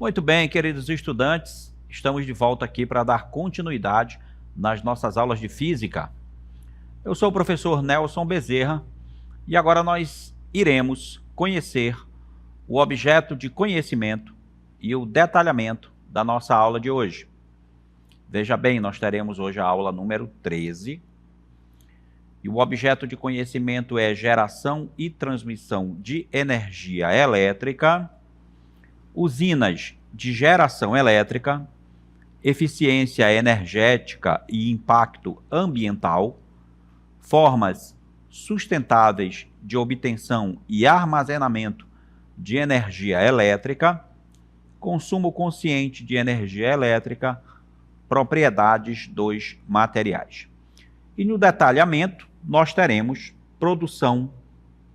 Muito bem, queridos estudantes, estamos de volta aqui para dar continuidade nas nossas aulas de física. Eu sou o professor Nelson Bezerra e agora nós iremos conhecer o objeto de conhecimento e o detalhamento da nossa aula de hoje. Veja bem, nós teremos hoje a aula número 13 e o objeto de conhecimento é geração e transmissão de energia elétrica, usinas de geração elétrica, eficiência energética e impacto ambiental, formas sustentáveis de obtenção e armazenamento de energia elétrica, consumo consciente de energia elétrica, propriedades dos materiais. E no detalhamento, nós teremos produção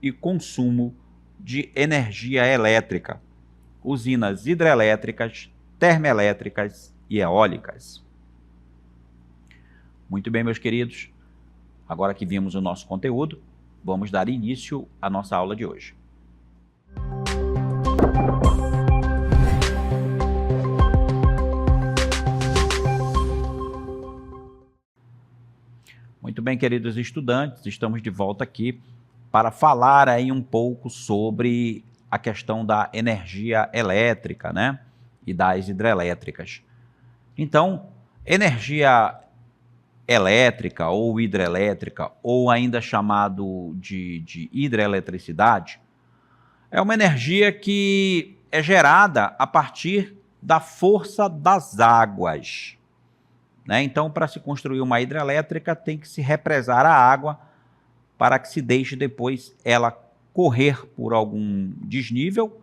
e consumo de energia elétrica, usinas hidrelétricas, termoelétricas e eólicas. Muito bem, meus queridos, agora que vimos o nosso conteúdo, vamos dar início à nossa aula de hoje. Muito bem, queridos estudantes, estamos de volta aqui para falar aí um pouco sobre a questão da energia elétrica, né? E das hidrelétricas. Então, energia elétrica ou hidrelétrica, ou ainda chamado de hidroeletricidade, é uma energia que é gerada a partir da força das águas, né? Então, para se construir uma hidrelétrica, tem que se represar a água para que se deixe depois ela correr por algum desnível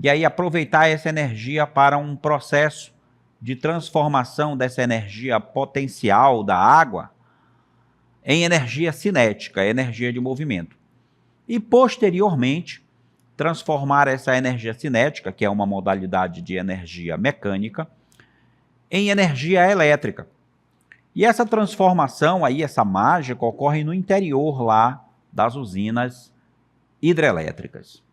e aí aproveitar essa energia para um processo de transformação dessa energia potencial da água em energia cinética, energia de movimento. E, posteriormente, transformar essa energia cinética, que é uma modalidade de energia mecânica, em energia elétrica. E essa transformação, aí, essa mágica, ocorre no interior lá das usinas hidrelétricas.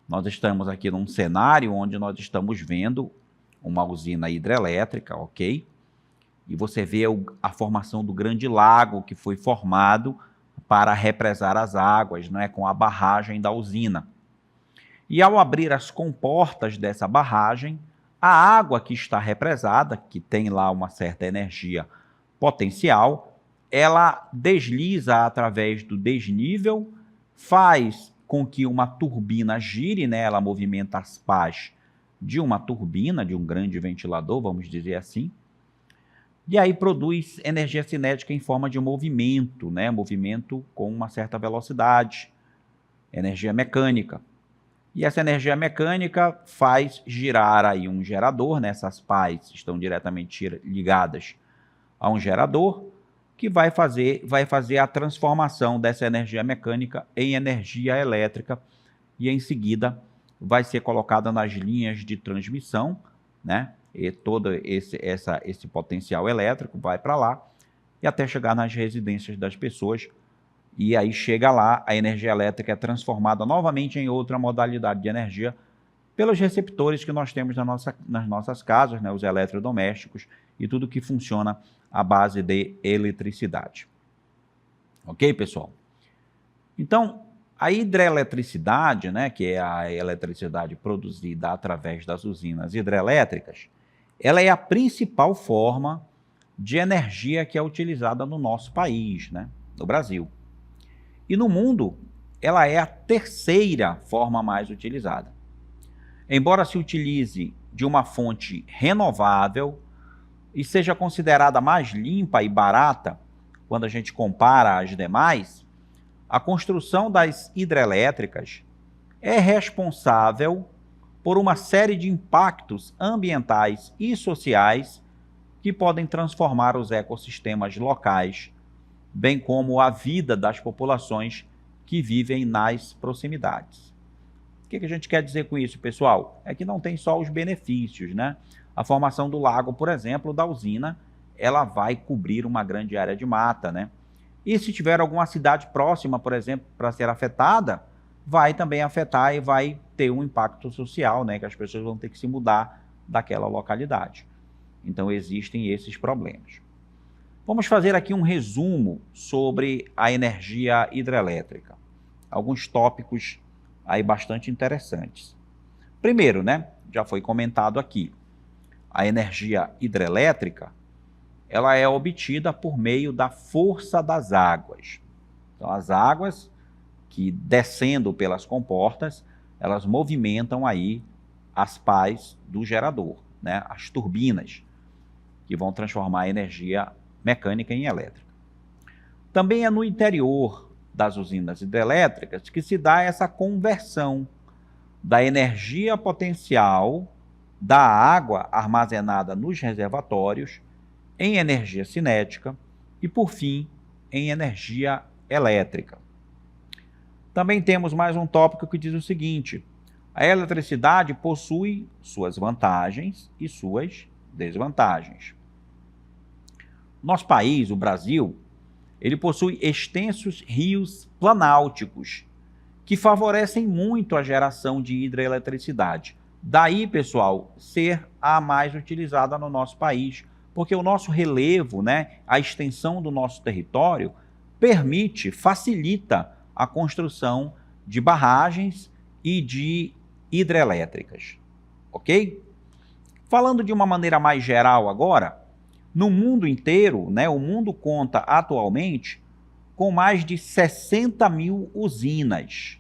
Nós estamos aqui num cenário onde nós estamos vendo uma usina hidrelétrica, ok? E você vê a formação do grande lago que foi formado para represar as águas, não é? Com a barragem da usina. E ao abrir as comportas dessa barragem, a água que está represada, que tem lá uma certa energia potencial, ela desliza através do desnível, faz com que uma turbina gire, né? Ela movimenta as pás de uma turbina, de um grande ventilador, vamos dizer assim, e aí produz energia cinética em forma de movimento, né? Movimento com uma certa velocidade, energia mecânica. E essa energia mecânica faz girar aí um gerador, né? Essas pás estão diretamente ligadas a um gerador, que vai fazer a transformação dessa energia mecânica em energia elétrica e em seguida vai ser colocada nas linhas de transmissão, né? E todo esse potencial elétrico vai para lá e até chegar nas residências das pessoas e aí chega lá, a energia elétrica é transformada novamente em outra modalidade de energia pelos receptores que nós temos nas nossas casas, né? Os eletrodomésticos e tudo que funciona à base de eletricidade. Ok, pessoal? Então, a hidroeletricidade, né, que é a eletricidade produzida através das usinas hidrelétricas, ela é a principal forma de energia que é utilizada no nosso país, né, no Brasil. E no mundo, ela é a terceira forma mais utilizada. Embora se utilize de uma fonte renovável, e seja considerada mais limpa e barata quando a gente compara às demais, a construção das hidrelétricas é responsável por uma série de impactos ambientais e sociais que podem transformar os ecossistemas locais, bem como a vida das populações que vivem nas proximidades. O que a gente quer dizer com isso, pessoal? É que não tem só os benefícios, né? A formação do lago, por exemplo, da usina, ela vai cobrir uma grande área de mata, né? E se tiver alguma cidade próxima, por exemplo, para ser afetada, vai também afetar e vai ter um impacto social, né, que as pessoas vão ter que se mudar daquela localidade. Então existem esses problemas. Vamos fazer aqui um resumo sobre a energia hidrelétrica. Alguns tópicos aí bastante interessantes. Primeiro, né, já foi comentado aqui, a energia hidrelétrica, ela é obtida por meio da força das águas. Então, as águas que, descendo pelas comportas, elas movimentam aí as pás do gerador, né, as turbinas, que vão transformar a energia mecânica em elétrica. Também é no interior das usinas hidrelétricas que se dá essa conversão da energia potencial da água armazenada nos reservatórios em energia cinética e, por fim, em energia elétrica. Também temos mais um tópico que diz o seguinte: a eletricidade possui suas vantagens e suas desvantagens. Nosso país, o Brasil, ele possui extensos rios planálticos que favorecem muito a geração de hidroeletricidade. Daí, pessoal, ser a mais utilizada no nosso país, porque o nosso relevo, né, a extensão do nosso território, permite, facilita a construção de barragens e de hidrelétricas, ok? Falando de uma maneira mais geral agora, no mundo inteiro, né, o mundo conta atualmente com mais de 60 mil usinas.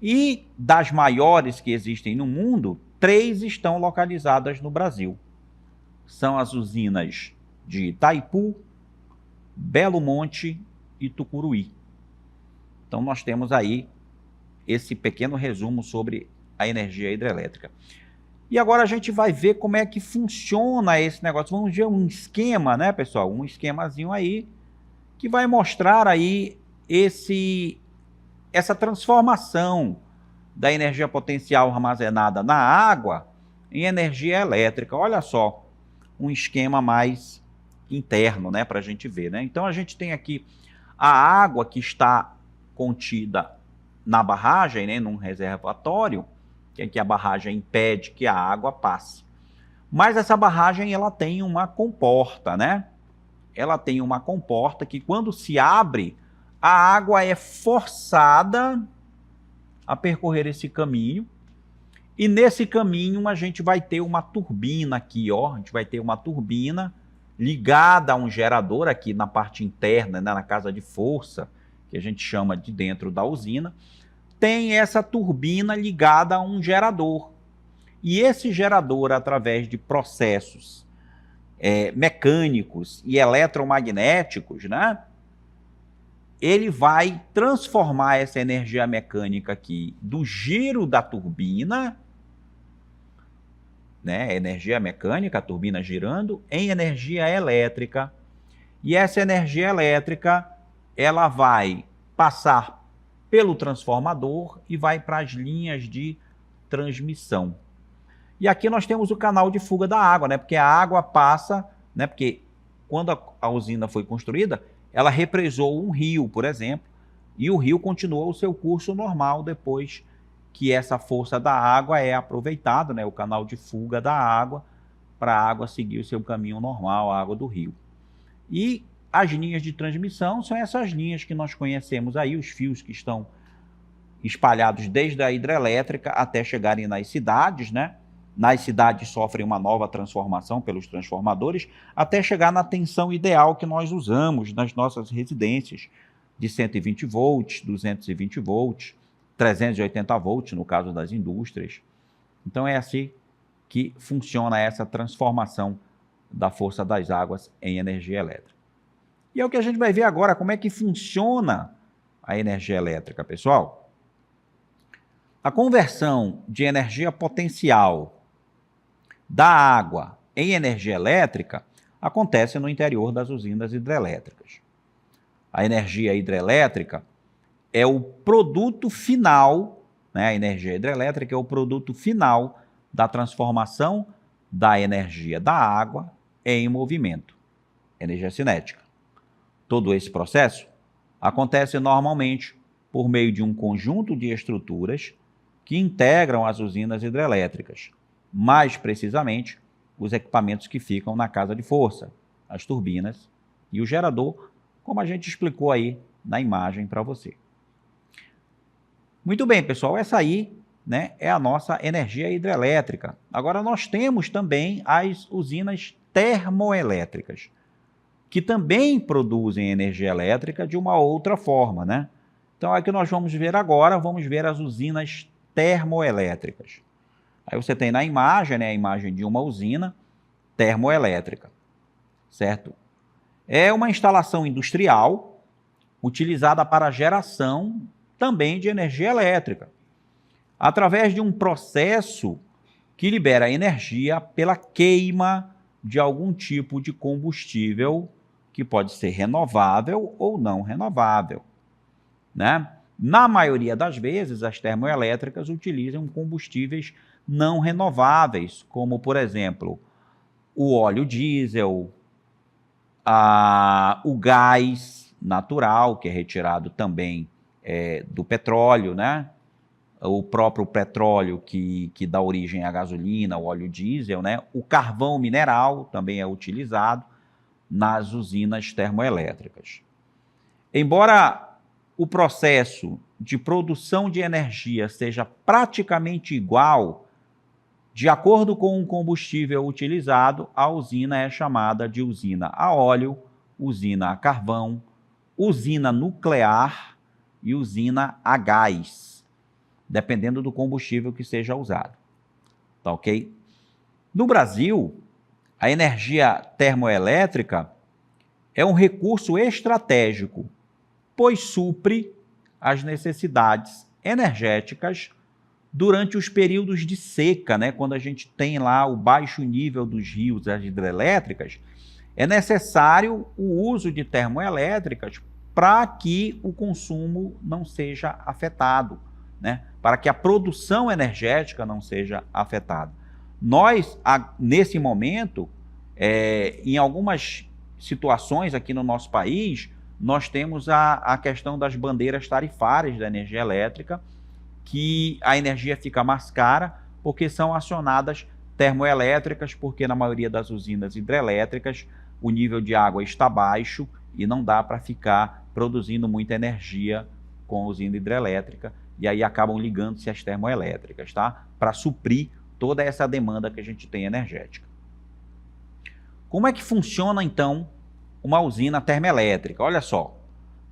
E das maiores que existem no mundo, 3 estão localizadas no Brasil. São as usinas de Itaipu, Belo Monte e Tucuruí. Então nós temos aí esse pequeno resumo sobre a energia hidrelétrica. E agora a gente vai ver como é que funciona esse negócio. Vamos ver um esquema, né, pessoal? Um esquemazinho aí que vai mostrar aí essa transformação da energia potencial armazenada na água em energia elétrica. Olha só, um esquema mais interno, né, para a gente ver, né? Então a gente tem aqui a água que está contida na barragem, né, num reservatório, que a barragem impede que a água passe. Mas essa barragem, ela tem uma comporta, né? Ela tem uma comporta que, quando se abre, a água é forçada a percorrer esse caminho. E nesse caminho a gente vai ter uma turbina aqui, ó. A gente vai ter uma turbina ligada a um gerador aqui na parte interna, né, na casa de força, que a gente chama de dentro da usina. Tem essa turbina ligada a um gerador. E esse gerador, através de processos mecânicos e eletromagnéticos, né, ele vai transformar essa energia mecânica aqui do giro da turbina, né, energia mecânica, a turbina girando, em energia elétrica. E essa energia elétrica, ela vai passar pelo transformador e vai para as linhas de transmissão. E aqui nós temos o canal de fuga da água, né? Porque a água passa, né? Porque quando a usina foi construída, ela represou um rio, por exemplo, e o rio continuou o seu curso normal depois que essa força da água é aproveitada, né? O canal de fuga da água, para a água seguir o seu caminho normal, a água do rio. E as linhas de transmissão são essas linhas que nós conhecemos aí, os fios que estão espalhados desde a hidrelétrica até chegarem nas cidades, né? Nas cidades sofrem uma nova transformação pelos transformadores, até chegar na tensão ideal que nós usamos nas nossas residências, de 120 volts, 220 volts, 380 volts no caso das indústrias. Então é assim que funciona essa transformação da força das águas em energia elétrica. E é o que a gente vai ver agora, como é que funciona a energia elétrica, pessoal. A conversão de energia potencial da água em energia elétrica acontece no interior das usinas hidrelétricas. A energia hidrelétrica é o produto final, né? A energia hidrelétrica é o produto final da transformação da energia da água em movimento, energia cinética. Todo esse processo acontece normalmente por meio de um conjunto de estruturas que integram as usinas hidrelétricas, mais precisamente os equipamentos que ficam na casa de força, as turbinas e o gerador, como a gente explicou aí na imagem para você. Muito bem, pessoal, essa aí, né, é a nossa energia hidrelétrica. Agora nós temos também as usinas termoelétricas, que também produzem energia elétrica de uma outra forma, né? Então, é que nós vamos ver agora, vamos ver as usinas termoelétricas. Aí você tem na imagem, né, a imagem de uma usina termoelétrica, certo? É uma instalação industrial utilizada para a geração também de energia elétrica, através de um processo que libera energia pela queima de algum tipo de combustível que pode ser renovável ou não renovável, né? Na maioria das vezes, as termoelétricas utilizam combustíveis não renováveis, como, por exemplo, o óleo diesel, o gás natural, que é retirado também do petróleo, né? O próprio petróleo que dá origem à gasolina, o óleo diesel, né? O carvão mineral também é utilizado nas usinas termoelétricas. Embora o processo de produção de energia seja praticamente igual, de acordo com o combustível utilizado, a usina é chamada de usina a óleo, usina a carvão, usina nuclear e usina a gás, dependendo do combustível que seja usado. Tá ok? No Brasil, a energia termoelétrica é um recurso estratégico, pois supre as necessidades energéticas durante os períodos de seca, né? Quando a gente tem lá o baixo nível dos rios, as hidrelétricas, é necessário o uso de termoelétricas para que o consumo não seja afetado, né? Para que a produção energética não seja afetada. Nós, nesse momento, em algumas situações aqui no nosso país, nós temos a questão das bandeiras tarifárias da energia elétrica, que a energia fica mais cara porque são acionadas termoelétricas, porque na maioria das usinas hidrelétricas o nível de água está baixo e não dá para ficar produzindo muita energia com a usina hidrelétrica, e aí acabam ligando-se às termoelétricas, tá? Para suprir toda essa demanda que a gente tem energética. Como é que funciona, então, uma usina termoelétrica? Olha só,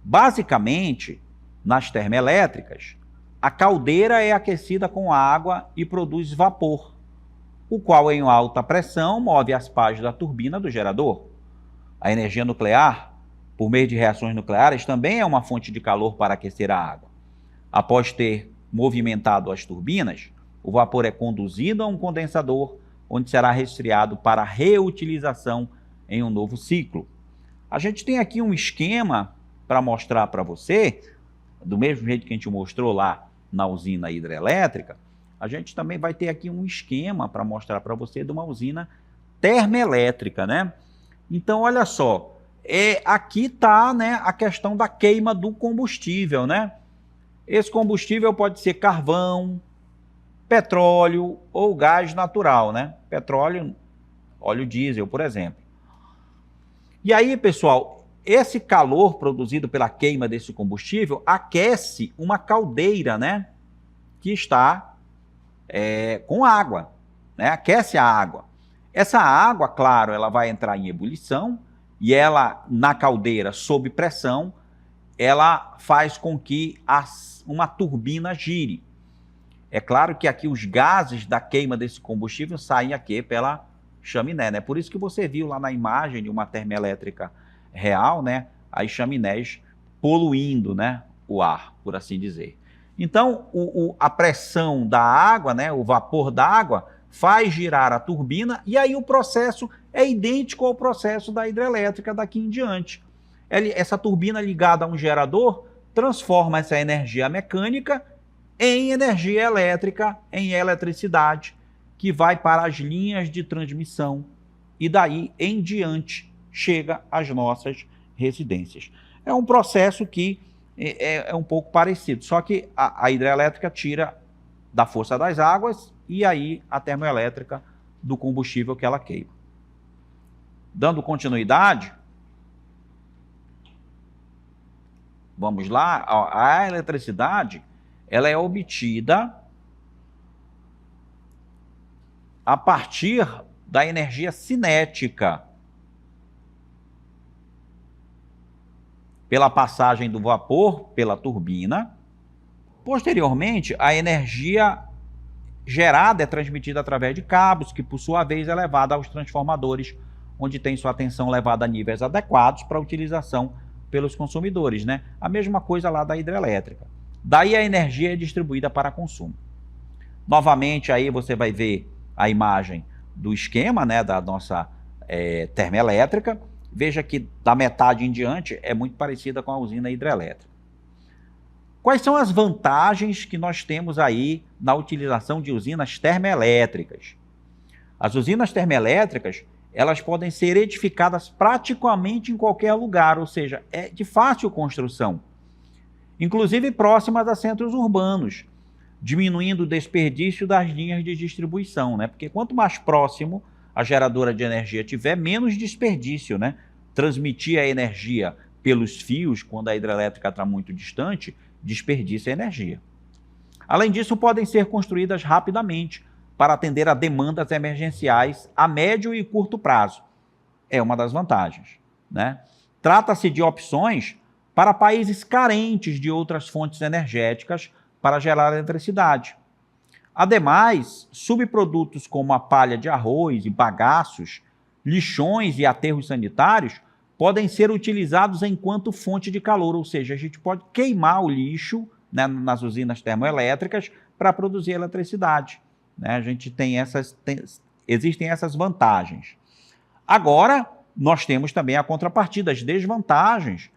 basicamente, nas termoelétricas, a caldeira é aquecida com água e produz vapor, o qual, em alta pressão, move as pás da turbina do gerador. A energia nuclear, por meio de reações nucleares, também é uma fonte de calor para aquecer a água. Após ter movimentado as turbinas, o vapor é conduzido a um condensador, onde será resfriado para reutilização em um novo ciclo. A gente tem aqui um esquema para mostrar para você, do mesmo jeito que a gente mostrou lá na usina hidrelétrica, a gente também vai ter aqui um esquema para mostrar para você de uma usina termoelétrica, né? Então, olha só, aqui está, né, a questão da queima do combustível, né? Esse combustível pode ser carvão, petróleo ou gás natural, né? Petróleo, óleo diesel, por exemplo. E aí, pessoal, esse calor produzido pela queima desse combustível aquece uma caldeira, né? Que está com água, né? Aquece a água. Essa água, claro, ela vai entrar em ebulição e ela, na caldeira, sob pressão, ela faz com que uma turbina gire. É claro que aqui os gases da queima desse combustível saem aqui pela chaminé, né? Por isso que você viu lá na imagem de uma termoelétrica real, né? As chaminés poluindo, né? O ar, por assim dizer. Então, a pressão da água, né? O vapor da água faz girar a turbina e aí o processo é idêntico ao processo da hidrelétrica daqui em diante. Essa turbina ligada a um gerador transforma essa energia mecânica em energia elétrica, em eletricidade, que vai para as linhas de transmissão e daí em diante chega às nossas residências. É um processo que é um pouco parecido, só que a hidrelétrica tira da força das águas e aí a termoelétrica do combustível que ela queima. Dando continuidade, vamos lá, a eletricidade ela é obtida a partir da energia cinética, pela passagem do vapor pela turbina. Posteriormente, a energia gerada é transmitida através de cabos, que por sua vez é levada aos transformadores, onde tem sua tensão levada a níveis adequados para utilização pelos consumidores, né? A mesma coisa lá da hidrelétrica. Daí a energia é distribuída para consumo. Novamente aí você vai ver a imagem do esquema, né, da nossa termoelétrica. Veja que da metade em diante é muito parecida com a usina hidrelétrica. Quais são as vantagens que nós temos aí na utilização de usinas termoelétricas? As usinas termoelétricas, elas podem ser edificadas praticamente em qualquer lugar, ou seja, é de fácil construção, inclusive próximas a centros urbanos, diminuindo o desperdício das linhas de distribuição, né? Porque quanto mais próximo a geradora de energia tiver, menos desperdício, né? Transmitir a energia pelos fios, quando a hidrelétrica está muito distante, desperdiça energia. Além disso, podem ser construídas rapidamente para atender a demandas emergenciais a médio e curto prazo. É uma das vantagens, né? Trata-se de opções para países carentes de outras fontes energéticas para gerar eletricidade. Ademais, subprodutos como a palha de arroz e bagaços, lixões e aterros sanitários podem ser utilizados enquanto fonte de calor, ou seja, a gente pode queimar o lixo, né, nas usinas termoelétricas para produzir eletricidade, né? A gente existem essas vantagens. Agora, nós temos também a contrapartida, as desvantagens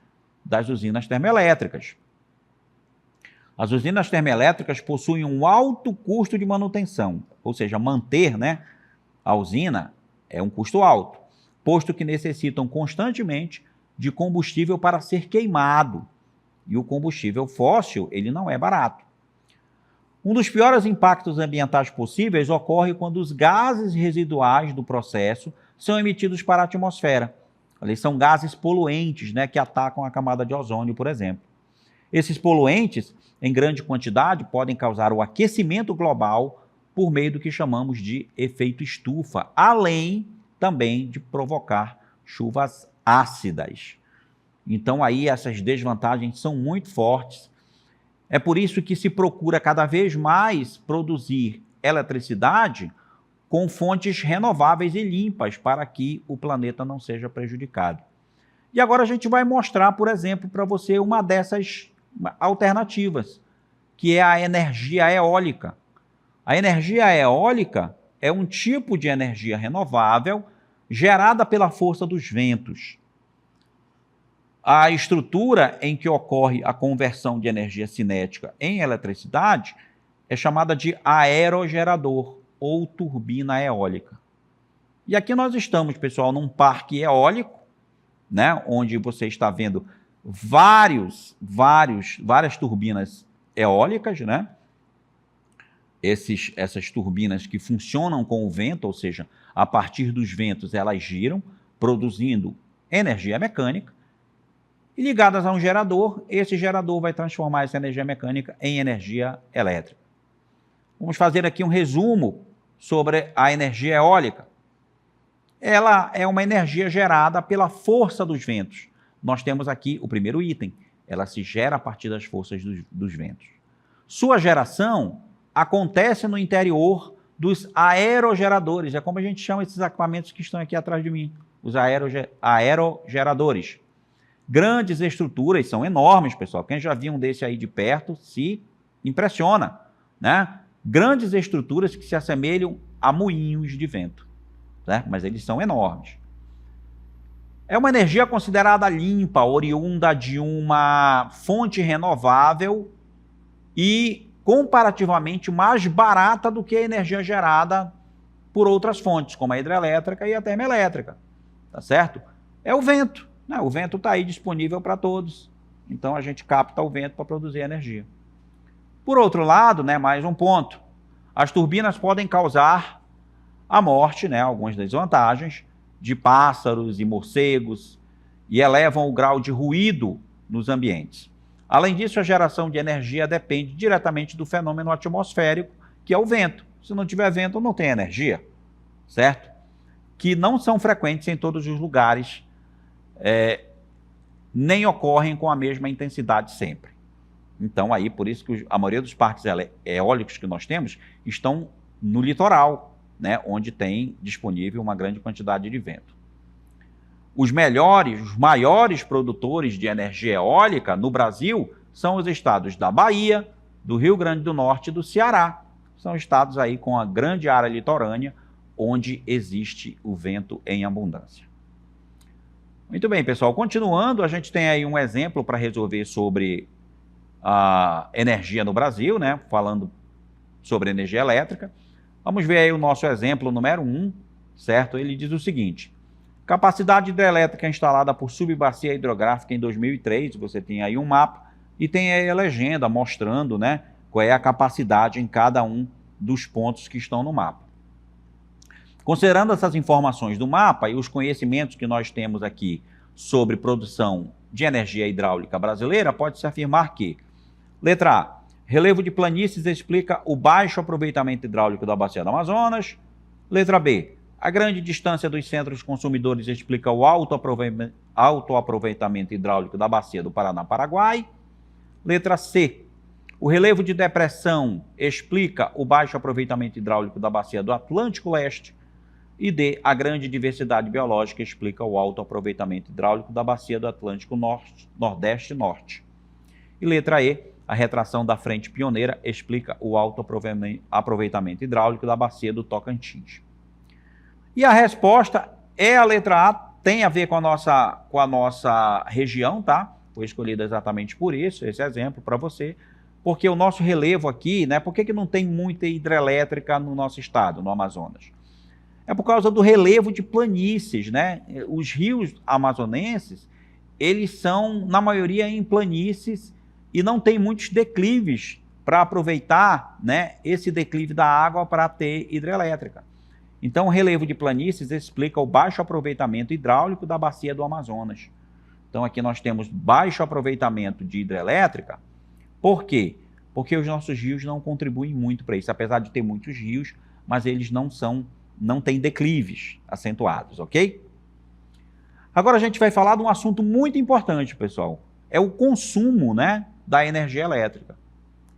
das usinas termoelétricas. As usinas termoelétricas possuem um alto custo de manutenção, ou seja, manter, né, a usina é um custo alto, posto que necessitam constantemente de combustível para ser queimado. E o combustível fóssil, ele não é barato. Um dos piores impactos ambientais possíveis ocorre quando os gases residuais do processo são emitidos para a atmosfera. Eles são gases poluentes, né, que atacam a camada de ozônio, por exemplo. Esses poluentes, em grande quantidade, podem causar o aquecimento global por meio do que chamamos de efeito estufa, além também de provocar chuvas ácidas. Então aí essas desvantagens são muito fortes. É por isso que se procura cada vez mais produzir eletricidade com fontes renováveis e limpas para que o planeta não seja prejudicado. E agora a gente vai mostrar, por exemplo, para você uma dessas alternativas, que é a energia eólica. A energia eólica é um tipo de energia renovável gerada pela força dos ventos. A estrutura em que ocorre a conversão de energia cinética em eletricidade é chamada de aerogerador ou turbina eólica. E aqui nós estamos, pessoal, num parque eólico, né, onde você está vendo várias turbinas eólicas, né? Essas turbinas que funcionam com o vento, ou seja, a partir dos ventos elas giram, produzindo energia mecânica, e ligadas a um gerador, esse gerador vai transformar essa energia mecânica em energia elétrica. Vamos fazer aqui um resumo sobre a energia eólica. Ela é uma energia gerada pela força dos ventos. Nós temos aqui o primeiro item, ela se gera a partir das forças dos ventos. Sua geração acontece no interior dos aerogeradores, é como a gente chama esses equipamentos que estão aqui atrás de mim, os aerogeradores. Grandes estruturas, são enormes, pessoal. Quem já viu um desse aí de perto se impressiona, né? Grandes estruturas que se assemelham a moinhos de vento, né? Mas eles são enormes. É uma energia considerada limpa, oriunda de uma fonte renovável e comparativamente mais barata do que a energia gerada por outras fontes, como a hidrelétrica e a termoelétrica, tá certo? É o vento, né? O vento está aí disponível para todos, então a gente capta o vento para produzir energia. Por outro lado, né, mais um ponto, As turbinas podem causar a morte, né, algumas desvantagens, de pássaros e morcegos, e elevam o grau de ruído nos ambientes. Além disso, a geração de energia depende diretamente do fenômeno atmosférico, que é o vento. Se não tiver vento, não tem energia, certo? Que não são frequentes em todos os lugares, nem ocorrem com a mesma intensidade sempre. Então, aí, por isso que a maioria dos parques eólicos que nós temos estão no litoral, né, onde tem disponível uma grande quantidade de vento. Os maiores produtores de energia eólica no Brasil são os estados da Bahia, do Rio Grande do Norte e do Ceará. São estados aí com a grande área litorânea, onde existe o vento em abundância. Muito bem, pessoal. Continuando, a gente tem aí um exemplo para resolver sobre a energia no Brasil, né? Falando sobre energia elétrica. Vamos ver aí o nosso exemplo número 1, certo? Ele diz o seguinte: capacidade hidrelétrica instalada por subbacia hidrográfica em 2003, você tem aí um mapa e tem aí a legenda mostrando, né, qual é a capacidade em cada um dos pontos que estão no mapa. Considerando essas informações do mapa e os conhecimentos que nós temos aqui sobre produção de energia hidráulica brasileira, pode-se afirmar que, letra A, relevo de planícies explica o baixo aproveitamento hidráulico da Bacia do Amazonas. Letra B, a grande distância dos centros consumidores explica o alto aproveitamento hidráulico da Bacia do Paraná-Paraguai. Letra C, o relevo de depressão explica o baixo aproveitamento hidráulico da Bacia do Atlântico Leste. E D, a grande diversidade biológica explica o alto aproveitamento hidráulico da Bacia do Atlântico Nordeste e Norte. E letra E, a retração da frente pioneira explica o alto aproveitamento hidráulico da Bacia do Tocantins. E a resposta é a letra A, tem a ver com a nossa região, tá? Foi escolhida exatamente por isso, esse exemplo para você, porque o nosso relevo aqui, né? Por que não tem muita hidrelétrica no nosso estado, no Amazonas? É por causa do relevo de planícies, né? Os rios amazonenses, eles são, na maioria, em planícies e não tem muitos declives para aproveitar, né, esse declive da água para ter hidrelétrica. Então, o relevo de planícies explica o baixo aproveitamento hidráulico da bacia do Amazonas. Então, aqui nós temos baixo aproveitamento de hidrelétrica. Por quê? Porque os nossos rios não contribuem muito para isso, apesar de ter muitos rios, mas eles não têm declives acentuados, ok? Agora a gente vai falar de um assunto muito importante, pessoal. É o consumo, né, da energia elétrica.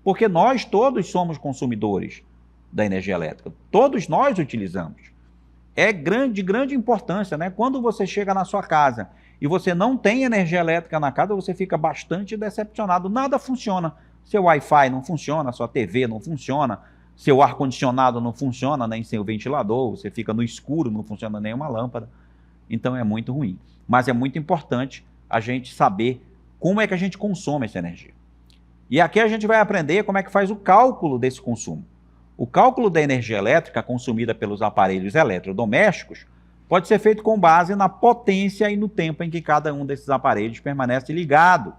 Porque nós todos somos consumidores da energia elétrica. Todos nós utilizamos. É de grande importância, né? Quando você chega na sua casa e você não tem energia elétrica na casa, você fica bastante decepcionado. Nada funciona. Seu Wi-Fi não funciona, sua TV não funciona, seu ar-condicionado não funciona, nem seu ventilador, você fica no escuro, não funciona nenhuma lâmpada. Então é muito ruim. Mas é muito importante a gente saber como é que a gente consome essa energia. E aqui a gente vai aprender como é que faz o cálculo desse consumo. O cálculo da energia elétrica consumida pelos aparelhos eletrodomésticos pode ser feito com base na potência e no tempo em que cada um desses aparelhos permanece ligado,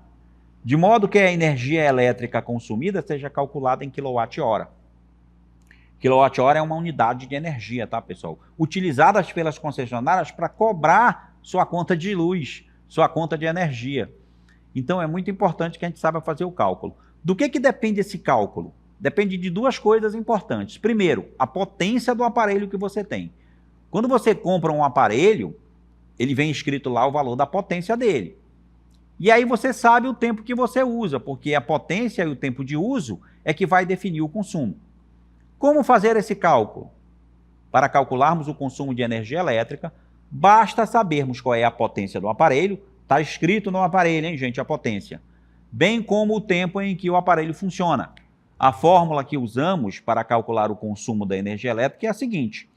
de modo que a energia elétrica consumida seja calculada em quilowatt-hora. Quilowatt-hora é uma unidade de energia, tá, pessoal? Utilizadas pelas concessionárias para cobrar sua conta de luz, sua conta de energia. Então, é muito importante que a gente saiba fazer o cálculo. Do que depende esse cálculo? Depende de duas coisas importantes. Primeiro, a potência do aparelho que você tem. Quando você compra um aparelho, ele vem escrito lá o valor da potência dele. E aí você sabe o tempo que você usa, porque a potência e o tempo de uso é que vai definir o consumo. Como fazer esse cálculo? Para calcularmos o consumo de energia elétrica, basta sabermos qual é a potência do aparelho. Está escrito no aparelho, hein, gente, a potência. Bem como o tempo em que o aparelho funciona. A fórmula que usamos para calcular o consumo da energia elétrica é a seguinte: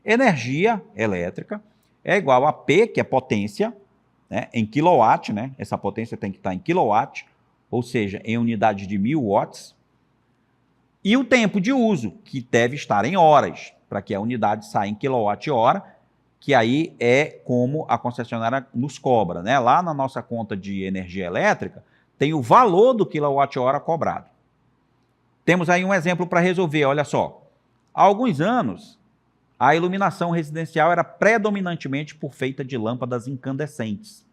energia elétrica é igual a P, que é potência, né, em quilowatt, né? Essa potência tem que estar em quilowatt, ou seja, em unidade de 1000 watts, e o tempo de uso, que deve estar em horas, para que a unidade saia em quilowatt-hora, que aí é como a concessionária nos cobra, né? Lá na nossa conta de energia elétrica, tem o valor do quilowatt-hora cobrado. Temos aí um exemplo para resolver, olha só. Há alguns anos, a iluminação residencial era predominantemente feita de lâmpadas incandescentes.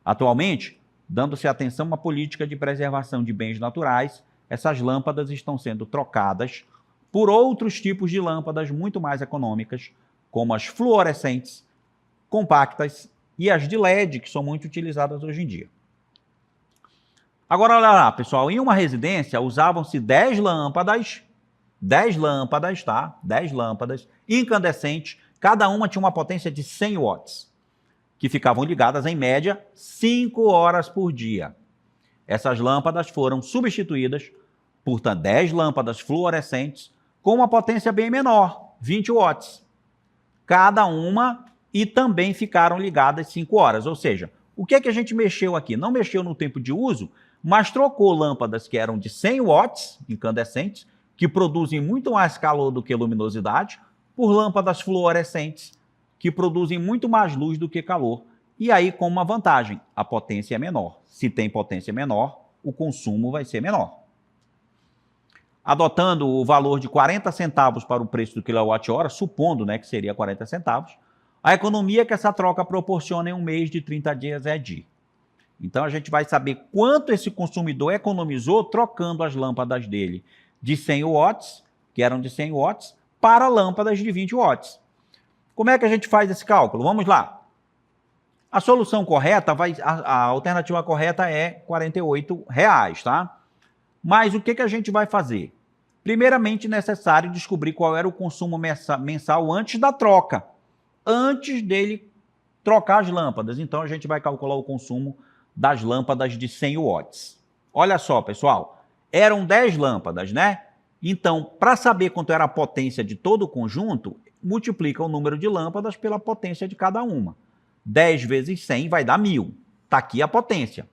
Atualmente, dando-se atenção à política de preservação de bens naturais, essas lâmpadas estão sendo trocadas por outros tipos de lâmpadas muito mais econômicas, como as fluorescentes, compactas e as de LED, que são muito utilizadas hoje em dia. Agora, olha lá, pessoal, em uma residência usavam-se 10 lâmpadas, tá? 10 lâmpadas incandescentes, cada uma tinha uma potência de 100 watts, que ficavam ligadas, em média, 5 horas por dia. Essas lâmpadas foram substituídas por 10 lâmpadas fluorescentes com uma potência bem menor, 20 watts, cada uma, e também ficaram ligadas 5 horas. Ou seja, o que é que a gente mexeu aqui? Não mexeu no tempo de uso, mas trocou lâmpadas que eram de 100 watts, incandescentes, que produzem muito mais calor do que luminosidade, por lâmpadas fluorescentes, que produzem muito mais luz do que calor. E aí, com uma vantagem, a potência é menor. Se tem potência menor, o consumo vai ser menor. Adotando o valor de 40 centavos para o preço do quilowatt-hora, supondo, né, que seria 40 centavos, a economia que essa troca proporciona em um mês de 30 dias é de. Então, a gente vai saber quanto esse consumidor economizou trocando as lâmpadas dele de 100 watts, que eram de 100 watts, para lâmpadas de 20 watts. Como é que a gente faz esse cálculo? Vamos lá. A solução correta, a alternativa correta é R$ 48, tá? Mas o que a gente vai fazer? Primeiramente, necessário descobrir qual era o consumo mensal antes da troca, antes dele trocar as lâmpadas. Então, a gente vai calcular o consumo das lâmpadas de 100 watts. Olha só, pessoal, eram 10 lâmpadas, né? Então, para saber quanto era a potência de todo o conjunto, multiplica o número de lâmpadas pela potência de cada uma. 10 vezes 100 vai dar 1.000. Está aqui a potência.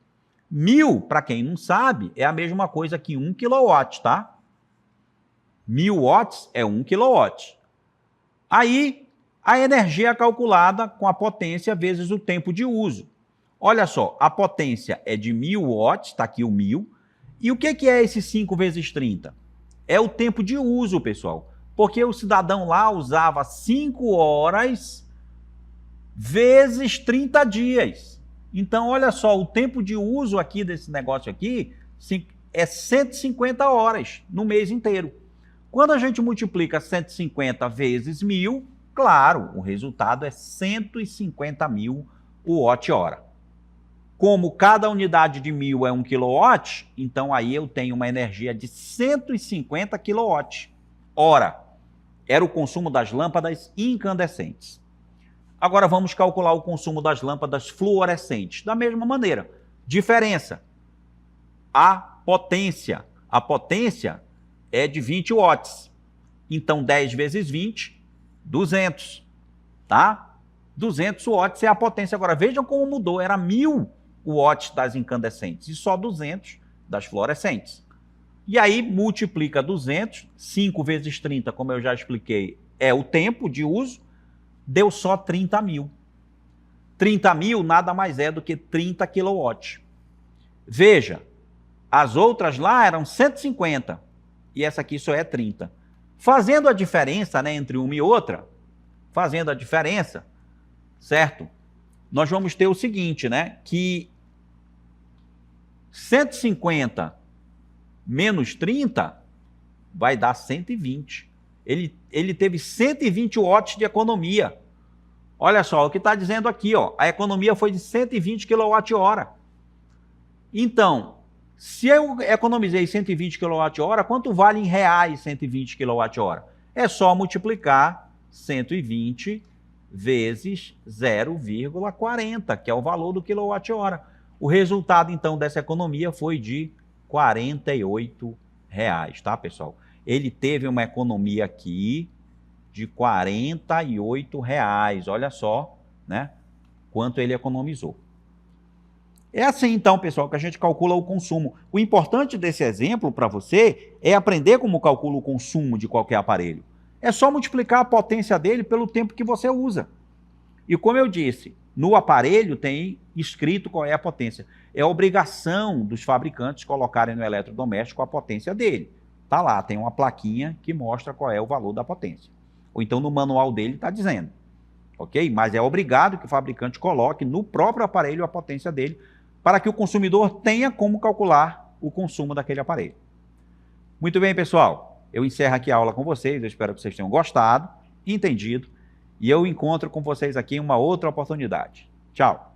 1.000, para quem não sabe, é a mesma coisa que 1 kW, tá? 1.000 watts é 1 kW. Aí, a energia é calculada com a potência vezes o tempo de uso. Olha só, a potência é de 1.000 watts, está aqui o 1.000. E o que é esse 5 vezes 30? É o tempo de uso, pessoal. Porque o cidadão lá usava 5 horas vezes 30 dias. Então, olha só, o tempo de uso aqui desse negócio aqui é 150 horas no mês inteiro. Quando a gente multiplica 150 vezes 1.000, claro, o resultado é 150.000 watt-hora. Como cada unidade de 1.000 é 1 kW, então aí eu tenho uma energia de 150 kWh. Era o consumo das lâmpadas incandescentes. Agora vamos calcular o consumo das lâmpadas fluorescentes. Da mesma maneira. Diferença. A potência. A potência é de 20 watts. Então 10 vezes 20, 200. Tá? 200 watts é a potência. Agora vejam como mudou. Era 1.000 watts das incandescentes e só 200 das fluorescentes. E aí multiplica 200, 5 vezes 30, como eu já expliquei, é o tempo de uso, deu só 30.000. 30.000 nada mais é do que 30 kW. Veja, as outras lá eram 150 e essa aqui só é 30. Fazendo a diferença, né, entre uma e outra, fazendo a diferença, certo? Nós vamos ter o seguinte, né, que 150 menos 30 vai dar 120. Ele teve 120 watts de economia. Olha só o que está dizendo aqui, ó. A economia foi de 120 kWh. Então, se eu economizei 120 kWh, quanto vale em reais 120 kWh? É só multiplicar 120 vezes 0,40, que é o valor do quilowatt-hora. O resultado, então, dessa economia foi de R$ 48, tá, pessoal? Ele teve uma economia aqui de R$ 48, olha só, né, quanto ele economizou. É assim, então, pessoal, que a gente calcula o consumo. O importante desse exemplo para você é aprender como calcula o consumo de qualquer aparelho. É só multiplicar a potência dele pelo tempo que você usa. E como eu disse, no aparelho tem escrito qual é a potência. É obrigação dos fabricantes colocarem no eletrodoméstico a potência dele. Tá lá, tem uma plaquinha que mostra qual é o valor da potência. Ou então no manual dele está dizendo, ok? Mas é obrigado que o fabricante coloque no próprio aparelho a potência dele, para que o consumidor tenha como calcular o consumo daquele aparelho. Muito bem, pessoal. Eu encerro aqui a aula com vocês. Eu espero que vocês tenham gostado, entendido. E eu encontro com vocês aqui em uma outra oportunidade. Tchau.